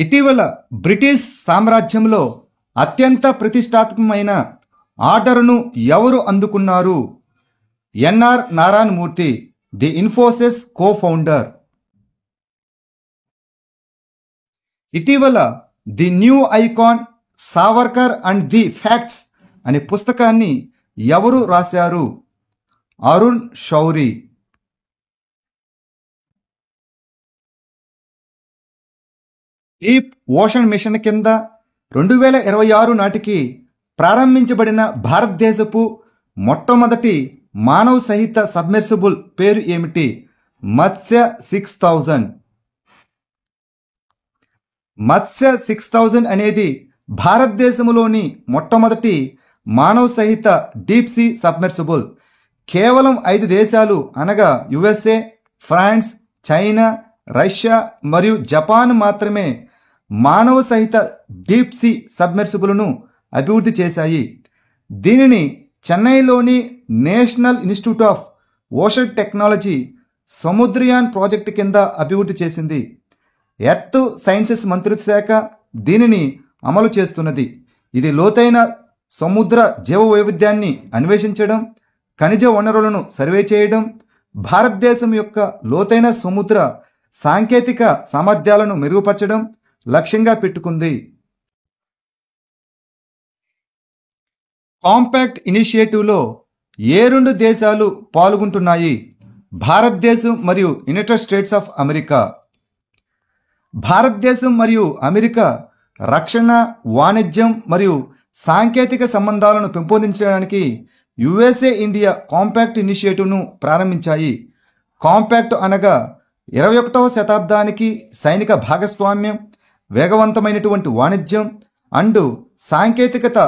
ఇటీవల బ్రిటిష్ సామ్రాజ్యంలో అత్యంత ప్రతిష్టాత్మకమైన ఆర్డర్ను ఎవరు అందుకున్నారు? NR Narayana Murthy, the Infosys co founder. ఇటీవల the new icon Savarkar and the facts అనే పుస్తకాన్ని ఎవరు రాశారు? Arun Shourie. Deep ocean mission కింద 2026 నాటికి ప్రారంభించబడిన భారతదేశపు మొట్టమొదటి మానవ సహిత సబ్మెర్సిబుల్ పేరు ఏమిటి? మత్స్య 6000. మత్స్య 6000 అనేది భారతదేశంలోని మొట్టమొదటి మానవ సహిత డీప్ సీ సబ్మెర్సిబుల్. కేవలం 5 దేశాలు అనగా యుఎస్ఏ, ఫ్రాన్స్, చైనా, రష్యా మరియు జపాన్ మాత్రమే మానవ సహిత డీప్ సీ సబ్మెర్సిబుల్ను అభివృద్ధి చేశాయి. దీనిని చెన్నైలోని national institute of ocean technology Samudrayaan project కింద అభివృద్ధి చేసింది. ఎర్త్ సైన్సెస్ మంత్రిత్వ శాఖ దీనిని అమలు చేస్తున్నది. ఇది లోతైన సముద్ర జీవ వైవిధ్యాన్ని అన్వేషించడం, ఖనిజ వనరులను సర్వే చేయడం, భారతదేశం యొక్క లోతైన సముద్ర సాంకేతిక సామర్థ్యాలను మెరుగుపరచడం లక్ష్యంగా పెట్టుకుంది. కాంపాక్ట్ ఇనిషియేటివ్లో ఏ 2 దేశాలు పాల్గొంటున్నాయి? భారతదేశం మరియు యునైటెడ్ స్టేట్స్ ఆఫ్ అమెరికా. భారతదేశం మరియు అమెరికా రక్షణ, వాణిజ్యం మరియు సాంకేతిక సంబంధాలను పెంపొందించడానికి యుఎస్ఏ ఇండియా కాంపాక్ట్ ఇనిషియేటివ్ను ప్రారంభించాయి. కాంపాక్ట్ అనగా 21వ శతాబ్దానికి సైనిక భాగస్వామ్యం, వేగవంతమైనటువంటి వాణిజ్యం అండ్ సాంకేతికత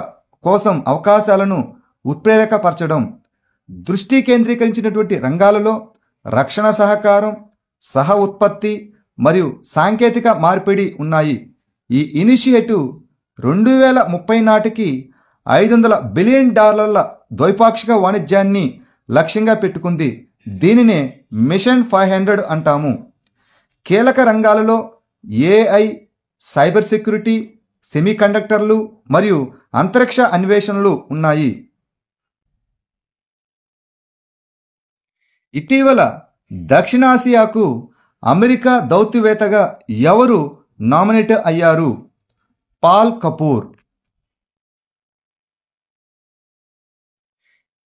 కోసం అవకాశాలను ఉత్ప్రేరకపరచడం. దృష్టి కేంద్రీకరించినటువంటి రంగాలలో రక్షణ సహకారం, సహ ఉత్పత్తి మరియు సాంకేతిక మార్పిడి ఉన్నాయి. ఈ ఇనిషియేటివ్ 2030 నాటికి $500 బిలియన్ ద్వైపాక్షిక వాణిజ్యాన్ని లక్ష్యంగా పెట్టుకుంది. దీనినే మిషన్ 500 అంటాము. కీలక రంగాలలో ఏఐ, సైబర్ సెక్యూరిటీ, సెమీకండక్టర్లు మరియు అంతరిక్ష అన్వేషణలు ఉన్నాయి. ఇటీవల దక్షిణాసియాకు అమెరికా దౌత్యవేత్తగా ఎవరు నామినేట్ అయ్యారు? పాల్ కపూర్.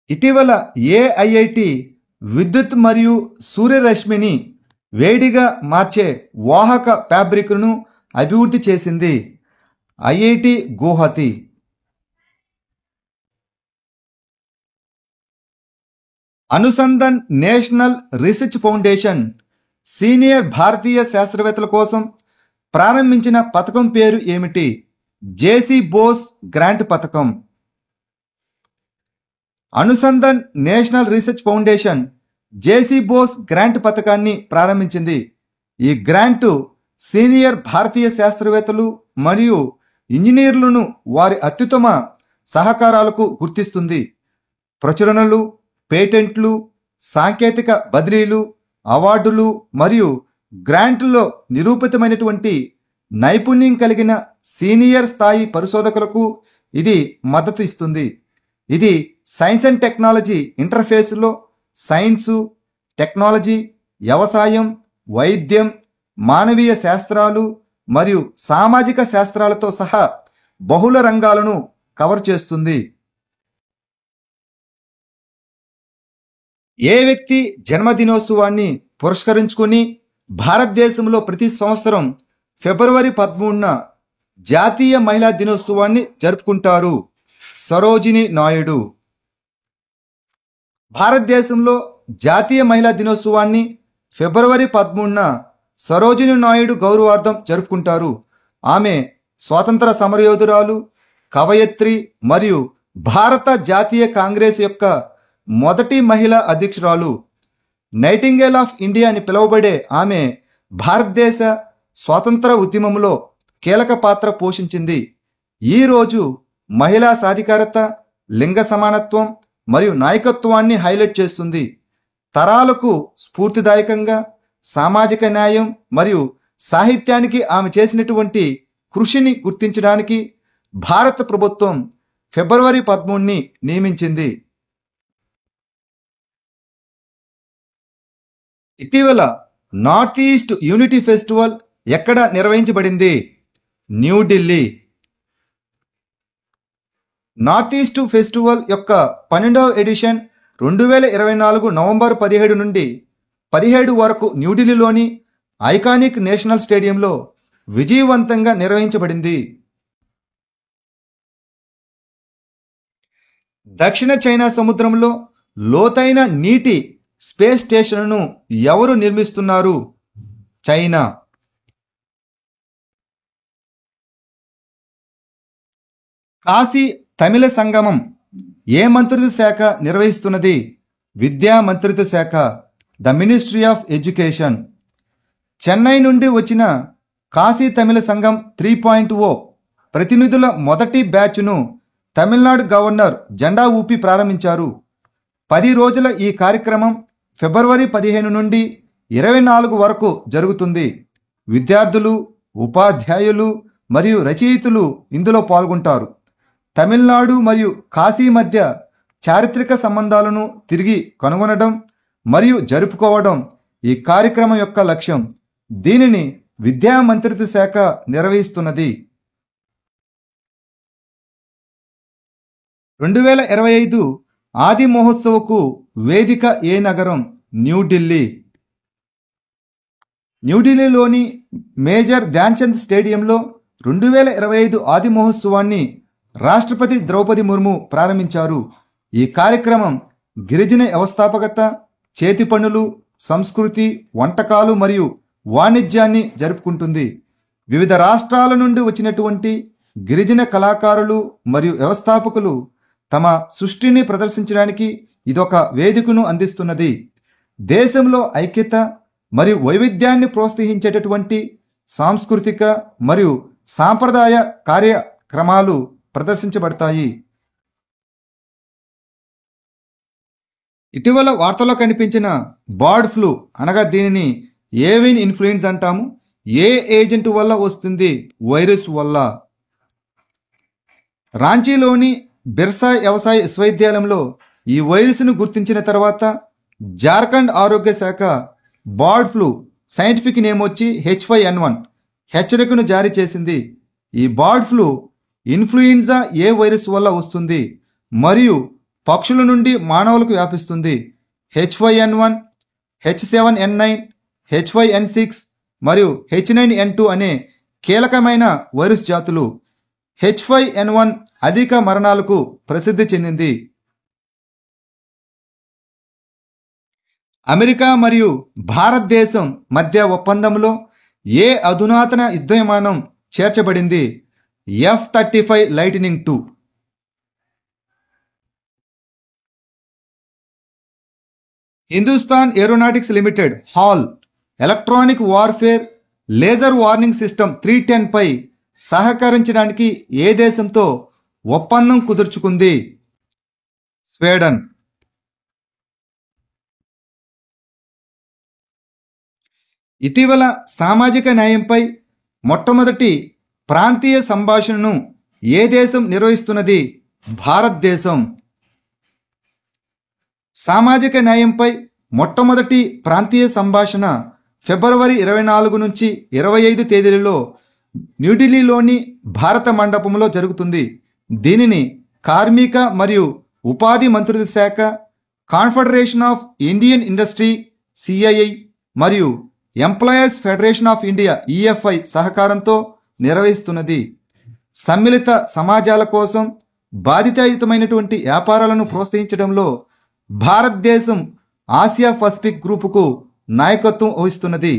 ఇటీవల ఏఐఐటి విద్యుత్ మరియు సూర్యరశ్మిని వేడిగా మార్చే వాహక ఫ్యాబ్రిక్ను అభివృద్ధి చేసింది. IIT Guwahati. Anusandhan national research foundation senior భారతీయ శాస్త్రవేత్తల కోసం ప్రారంభించిన పథకం పేరు ఏమిటి? జేసీ బోస్ గ్రాంట్ పథకం. అనుసంధాన్ నేషనల్ రీసెర్చ్ ఫౌండేషన్ జేసీ బోస్ గ్రాంట్ పథకాన్ని ప్రారంభించింది. ఈ గ్రాంటు సీనియర్ భారతీయ శాస్త్రవేత్తలు మరియు ఇంజనీర్లను వారి అత్యుత్తమ సహకారాలకు గుర్తిస్తుంది. ప్రచురణలు, పేటెంట్లు, సాంకేతిక బదిలీలు, అవార్డులు మరియు గ్రాంట్లలో నిరూపితమైనటువంటి నైపుణ్యం కలిగిన సీనియర్ స్థాయి పరిశోధకులకు ఇది మద్దతు ఇస్తుంది. ఇది సైన్స్ అండ్ టెక్నాలజీ ఇంటర్ఫేస్లో సైన్సు, టెక్నాలజీ, వ్యవసాయం, వైద్యం, మానవీయ శాస్త్రాలు మరియు సామాజిక శాస్త్రాలతో సహా బహుళ రంగాలను కవర్ చేస్తుంది. ఏ వ్యక్తి జన్మదినోత్సవాన్ని పురస్కరించుకుని భారతదేశంలో ప్రతి సంవత్సరం ఫిబ్రవరి 13న జాతీయ మహిళా దినోత్సవాన్ని జరుపుకుంటారు? సరోజిని నాయుడు. భారతదేశంలో జాతీయ మహిళా దినోత్సవాన్ని ఫిబ్రవరి 13న సరోజిని నాయుడు గౌరవార్థం జరుపుకుంటారు. ఆమె స్వాతంత్ర సమరయోధురాలు, కవయత్రి మరియు భారత జాతీయ కాంగ్రెస్ యొక్క మొదటి మహిళా అధ్యక్షురాలు. నైటింగేల్ ఆఫ్ ఇండియా అని పిలువబడే ఆమె భారతదేశ స్వాతంత్ర ఉద్యమంలో కీలక పాత్ర పోషించింది. ఈరోజు మహిళా సాధికారత, లింగ సమానత్వం మరియు నాయకత్వాన్ని హైలైట్ చేస్తుంది. తరాలకు స్ఫూర్తిదాయకంగా సామాజిక న్యాయం మరియు సాహిత్యానికి ఆమె చేసినటువంటి కృషిని గుర్తించడానికి భారత ప్రభుత్వం ఫిబ్రవరి 13ని నియమించింది. ఇటీవల నార్త్ ఈస్ట్ యూనిటీ ఫెస్టివల్ ఎక్కడ నిర్వహించబడింది? న్యూఢిల్లీ. నార్త్ ఈస్ట్ ఫెస్టివల్ యొక్క 12వ ఎడిషన్ 2024 నవంబర్ 17 నుండి 17 వరకు న్యూఢిల్లీలోని ఐకానిక్ నేషనల్ స్టేడియంలో విజయవంతంగా నిర్వహించబడింది. దక్షిణ చైనా సముద్రంలో లోతైన నీటి స్పేస్ స్టేషన్ను ఎవరు నిర్మిస్తున్నారు? చైనా. కాశీ తమిళ సంగమం ఏ మంత్రిత్వ శాఖ నిర్వహిస్తున్నది? విద్యా మంత్రిత్వ శాఖ, the ministry of education. Chennai నుండి వచ్చిన కాశీ తమిళ సంఘం 3.0 ప్రతినిధుల మొదటి బ్యాచ్ను తమిళనాడు గవర్నర్ జెండా ఊపి ప్రారంభించారు. 10 రోజుల ఈ కార్యక్రమం ఫిబ్రవరి 15 నుండి 24 వరకు జరుగుతుంది. విద్యార్థులు, ఉపాధ్యాయులు మరియు రచయితలు ఇందులో పాల్గొంటారు. తమిళనాడు మరియు కాశీ మధ్య చారిత్రక సంబంధాలను తిరిగి కనుగొనడం మరియు జరుపుకోవడం ఈ కార్యక్రమం యొక్క లక్ష్యం. దీనిని విద్యా మంత్రిత్వ శాఖ నిర్వహిస్తున్నది. 2025 ఆది మహోత్సవకు వేదిక ఏ నగరం? న్యూఢిల్లీ. న్యూఢిల్లీలోని మేజర్ ధ్యాన్చంద్ స్టేడియంలో 2025 ఆది మహోత్సవాన్ని రాష్ట్రపతి ద్రౌపది ముర్ము ప్రారంభించారు. ఈ కార్యక్రమం గిరిజన వ్యవస్థాపకత, చేతి పనులు, సంస్కృతి, వంటకాలు మరియు వాణిజ్యాన్ని జరుపుకుంటుంది. వివిధ రాష్ట్రాల నుండి వచ్చినటువంటి గిరిజన కళాకారులు మరియు వ్యవస్థాపకులు తమ సృష్టిని ప్రదర్శించడానికి ఇదొక వేదికను అందిస్తున్నది. దేశంలో ఐక్యత మరియు వైవిధ్యాన్ని ప్రోత్సహించేటటువంటి సాంస్కృతిక మరియు సాంప్రదాయ కార్యక్రమాలు ప్రదర్శించబడతాయి. ఇటీవల వార్తల్లో కనిపించిన బర్డ్ ఫ్లూ అనగా దీనిని ఏవియన్ ఇన్ఫ్లుయెన్జా అంటాము. ఏ ఏజెంట్ వల్ల వస్తుంది? వైరస్ వల్ల. రాంచీలోని బిర్సా వ్యవసాయ విశ్వవిద్యాలయంలో ఈ వైరస్ను గుర్తించిన తర్వాత జార్ఖండ్ ఆరోగ్య శాఖ బర్డ్ ఫ్లూ సైంటిఫిక్ నేమ్ వచ్చి H5N1 హెచ్చరికను జారీ చేసింది. ఈ బర్డ్ ఫ్లూ ఇన్ఫ్లుయెన్జా ఏ వైరస్ వల్ల వస్తుంది మరియు పక్షుల నుండి మానవులకు వ్యాపిస్తుంది. H5N1, H7N9, H5N6 మరియు H9N2 అనే కీలకమైన వైరస్ జాతులు. H5N1 అధిక మరణాలకు ప్రసిద్ధి చెందింది. అమెరికా మరియు భారతదేశం మధ్య ఒప్పందంలో ఏ అధునాతన యుద్ధ విమానం చేర్చబడింది? F-35 lightning II. Hindustan aeronautics limited hall electronic warfare laser warning system 310 పై సహకరించడానికి ఏ దేశంతో ఒప్పందం కుదుర్చుకుంది? స్వీడన్. ఇటీవల సామాజిక న్యాయంపై మొట్టమొదటి ప్రాంతీయ సంభాషణను ఏ దేశం నిర్వహిస్తున్నది? భారతదేశం. సామాజిక న్యాయంపై మొట్టమొదటి ప్రాంతీయ సంభాషణ ఫిబ్రవరి 24 నుంచి 25 తేదీలలో న్యూఢిల్లీలోని భారత మండపంలో జరుగుతుంది. దీనిని కార్మిక మరియు ఉపాధి మంత్రిత్వ శాఖ, confederation of Indian industry CII మరియు employers federation of India EFI సహకారంతో నిర్వహిస్తున్నది. సమ్మిళిత సమాజాల కోసం బాధ్యతాయుతమైనటువంటి వ్యాపారాలను ప్రోత్సహించడంలో భారతదేశం ఆసియా పసిఫిక్ గ్రూపుకు నాయకత్వం వహిస్తున్నది.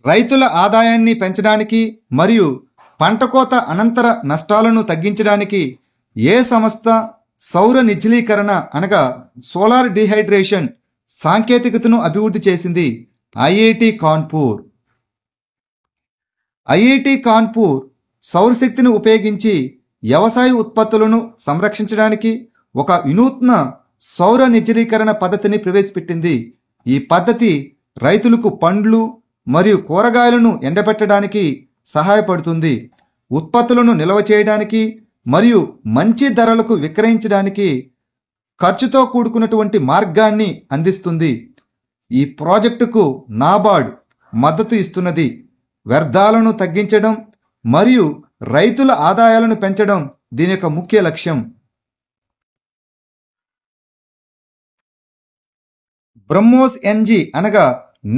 రైతుల ఆదాయాన్ని పెంచడానికి మరియు పంట కోత అనంతర నష్టాలను తగ్గించడానికి ఏ సంస్థ సౌర నిర్జలీకరణ అనగా సోలార్ డిహైడ్రేషన్ సాంకేతికతను అభివృద్ధి చేసింది? IIT కాన్పూర్. IIT కాన్పూర్ సౌరశక్తిని ఉపయోగించి వ్యవసాయ ఉత్పత్తులను సంరక్షించడానికి ఒక వినూత్న సౌర నిర్జలీకరణ పద్ధతిని ప్రవేశపెట్టింది. ఈ పద్ధతి రైతులకు పండ్లు మరియు కూరగాయలను ఎండబెట్టడానికి సహాయపడుతుంది. ఉత్పత్తులను నిల్వ చేయడానికి మరియు మంచి ధరలకు విక్రయించడానికి ఖర్చుతో కూడుకున్నటువంటి మార్గాన్ని అందిస్తుంది. ఈ ప్రాజెక్టుకు నాబార్డ్ మద్దతు ఇస్తున్నది. వ్యర్థాలను తగ్గించడం మరియు రైతుల ఆదాయాలను పెంచడం దీని యొక్క ముఖ్య లక్ష్యం. బ్రహ్మోస్ ఎన్జీ అనగా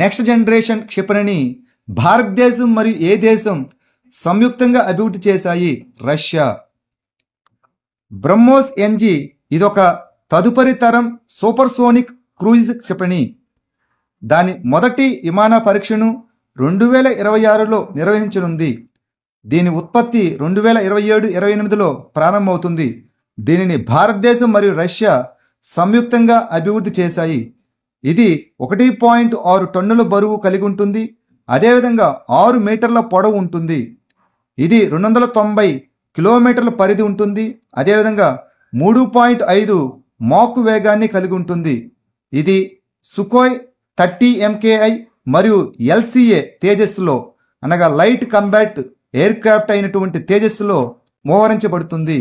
నెక్స్ట్ జనరేషన్ క్షిపణిని భారతదేశం మరియు ఏ దేశం సంయుక్తంగా అభివృద్ధి చేశాయి? రష్యా. బ్రహ్మోస్ ఎన్జీ ఇదొక తదుపరి తరం సూపర్సోనిక్ క్రూయిజ్ క్షిపణి. దాని మొదటి విమాన పరీక్షను 2026లో నిర్వహించనుంది. దీని ఉత్పత్తి 2027-28లో ప్రారంభమవుతుంది. దీనిని భారతదేశం మరియు రష్యా సంయుక్తంగా అభివృద్ధి చేశాయి. ఇది 1.6 టన్నుల బరువు కలిగి ఉంటుంది. అదేవిధంగా 6 మీటర్ల పొడవు ఉంటుంది. ఇది 290 కిలోమీటర్ల పరిధి ఉంటుంది. అదేవిధంగా 3.5 మాక్ వేగాన్ని కలిగి ఉంటుంది. ఇది సుకోయ్ 30 MKI మరియు LCA తేజస్సులో అనగా లైట్ కంబాట్ ఎయిర్ క్రాఫ్ట్ అయినటువంటి తేజస్సులో మోహరించబడుతుంది.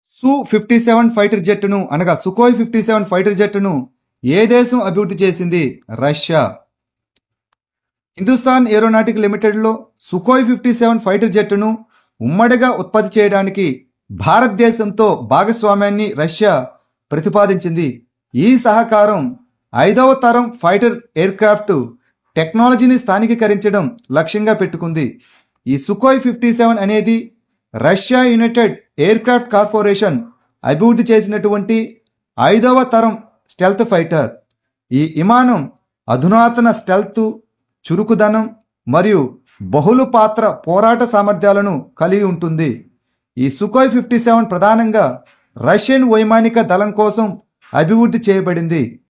Su-57 ఫైటర్ జెట్ను అనగా సుకోయ్ 57 ఫైటర్ జెట్ను ఏ దేశం అభివృద్ధి చేసింది? రష్యా. హిందుస్థాన్ ఏరోనాటిక్ లిమిటెడ్లో సుకోయ్ 57 ఫైటర్ జెట్ను ఉమ్మడిగా ఉత్పత్తి చేయడానికి భారతదేశంతో భాగస్వామ్యాన్ని రష్యా ప్రతిపాదించింది. ఈ సహకారం 5వ తరం ఫైటర్ ఎయిర్క్రాఫ్ట్ టెక్నాలజీని స్థానికీకరించడం లక్ష్యంగా పెట్టుకుంది. ఈ సుకోయ్ 57 అనేది రష్యా యునైటెడ్ ఎయిర్క్రాఫ్ట్ కార్పొరేషన్ అభివృద్ధి చేసినటువంటి 5వ తరం స్టెల్త్ ఫైటర్. ఈ విమానం అధునాతన స్టెల్త్, చురుకుదనం మరియు బహుళ పాత్ర పోరాట సామర్థ్యాలను కలిగి ఉంటుంది. ఈ సుకోయ్ 57 ప్రధానంగా రష్యన్ వైమానిక దళం కోసం అభివృద్ధి చేయబడింది.